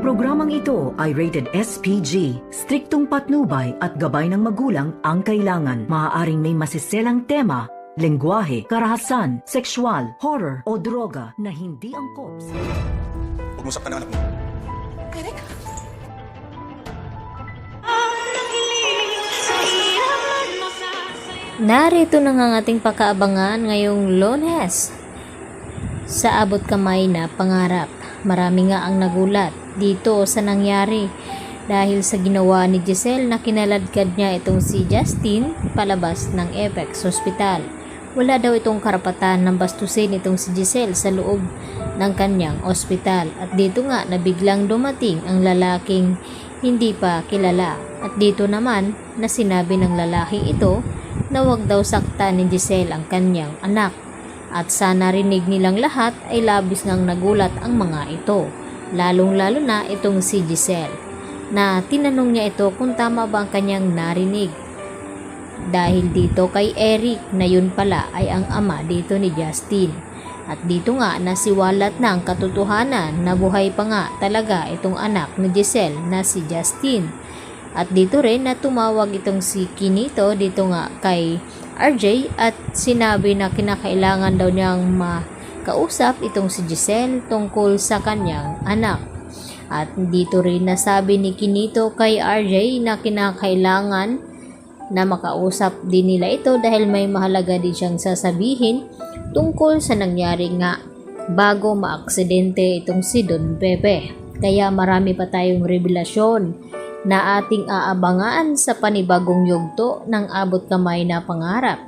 programang ito ay rated SPG. Striktong patnubay at gabay ng magulang ang kailangan. Maaaring may masiselang tema, lengguwahe, karahasan, sexual, horror o droga na hindi angkop sa... Huwag mo saktan ang anak mo. Eric? Narito na nga ang ating pakaabangan ngayong Lunes. Sa abot kamay na pangarap, marami nga ang nagulat dito sa nangyari dahil sa ginawa ni Giselle na kinaladkad niya itong si Justin palabas ng Apex Hospital. Wala daw itong karapatan ng bastusin itong si Giselle sa loob ng kanyang ospital at dito nga na biglang dumating ang lalaking hindi pa kilala at dito naman na sinabi ng lalaking ito na wag daw saktan ni Giselle ang kanyang anak at sa narinig nilang lahat ay labis ngang nagulat ang mga ito, lalong-lalo na itong si Giselle na tinanong niya ito kung tama ba ang kanyang narinig dahil dito kay Eric na yun pala ay ang ama dito ni Justin at dito nga nasiwalat na ang katotohanan na buhay pa nga talaga itong anak ni Giselle na si Justin. At dito rin na tumawag itong si Kinito dito nga kay RJ at sinabi na kinakailangan daw niyang makausap itong si Giselle tungkol sa kanyang anak. At dito rin nasabi ni Kinito kay RJ na kinakailangan na makausap din nila ito dahil may mahalaga din siyang sasabihin tungkol sa nangyari nga bago maaksidente itong si Don Pepe. Kaya marami pa tayong revelasyon na ating aabangan sa panibagong yugto ng abot kamay na pangarap.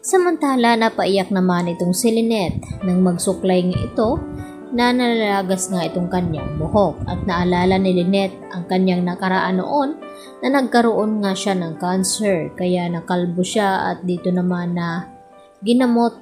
Samantala napaiyak naman itong si Lynette nang magsuklay nga ito na nalalagas nga itong kanyang buhok at naalala ni Lynette ang kanyang nakaraan noon na nagkaroon nga siya ng cancer kaya nakalbo siya at dito naman na ginamot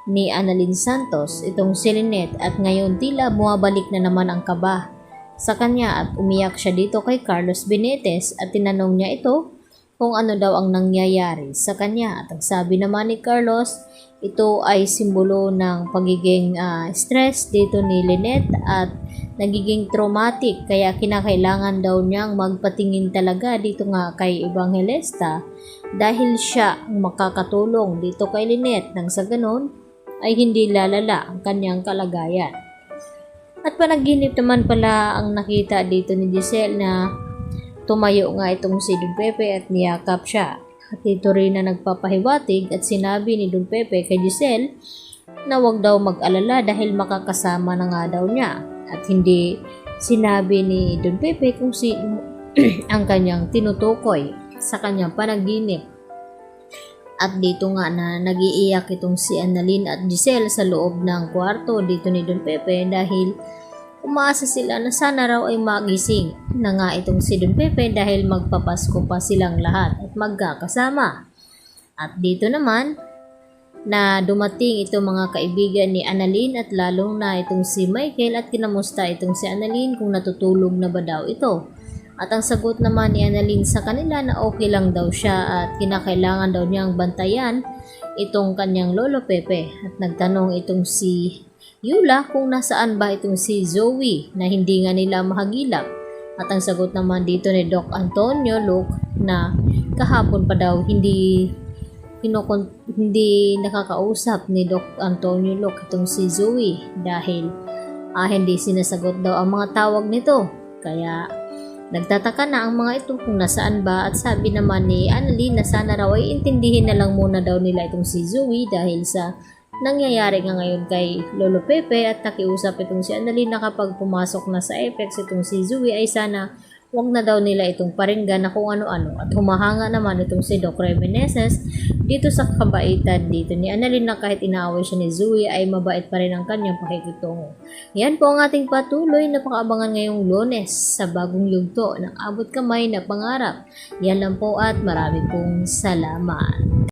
ni Annalyn Santos itong si Lynette at ngayon tila bumabalik na naman ang kaba sa kanya at umiyak siya dito kay Carlos Benitez at tinanong niya ito kung ano daw ang nangyayari sa kanya at ang sabi naman ni Carlos ito ay simbolo ng pagiging stress dito ni Lynette at nagiging traumatic kaya kinakailangan daw niyang magpatingin talaga dito nga kay Evangelista dahil siya ang makakatulong dito kay Lynette nang sa ganon ay hindi lalala ang kanyang kalagayan. At panaginip naman pala ang nakita dito ni Giselle na tumayo nga itong si Don Pepe at niyakap siya. At ito rin na nagpapahiwatig at sinabi ni Don Pepe kay Giselle na wag daw mag-alala dahil makakasama na nga daw niya. At hindi sinabi ni Don Pepe kung sino ang kanyang tinutukoy sa kanyang panaginip. At dito nga na nag-iiyak itong si Annalyn at Giselle sa loob ng kwarto dito ni Don Pepe dahil umaasa sila na sana raw ay magising na nga itong si Don Pepe dahil magpapasko pa silang lahat at magkakasama. At dito naman na dumating itong mga kaibigan ni Annalyn at lalong na itong si Michael at kinamusta itong si Annalyn kung natutulog na ba daw ito. At ang sagot naman ni Annalyn sa kanila na okay lang daw siya at kinakailangan daw niyang bantayan itong kanyang lolo Pepe. At nagtanong itong si Yula kung nasaan ba itong si Zoe na hindi nga nila mahagilap. At ang sagot naman dito ni Doc Antonio Luke na kahapon pa daw hindi nakakausap ni Doc Antonio Luke itong si Zoe dahil hindi sinasagot daw ang mga tawag nito. Kaya nagtataka na ang mga ito kung nasaan ba at sabi naman ni Annalyn na sana raw ay intindihin na lang muna daw nila itong si Zoe dahil sa nangyayari nga ngayon kay Lolo Pepe at nakiusap itong si Annalyn na kapag pumasok na sa Apex itong si Zoe ay sana wag na daw nila itong paringgan na kung ano-ano at humahanga naman itong si Doc Remeneses dito sa kabaitan dito ni Annalyn na kahit inaaway siya ni Zoe ay mabait pa rin ang kanyang pakikitungo. Yan po ang ating patuloy na pakaabangan ngayong Lunes sa bagong yugto ng abot kamay na pangarap. Yan lang po at marami pong salamat.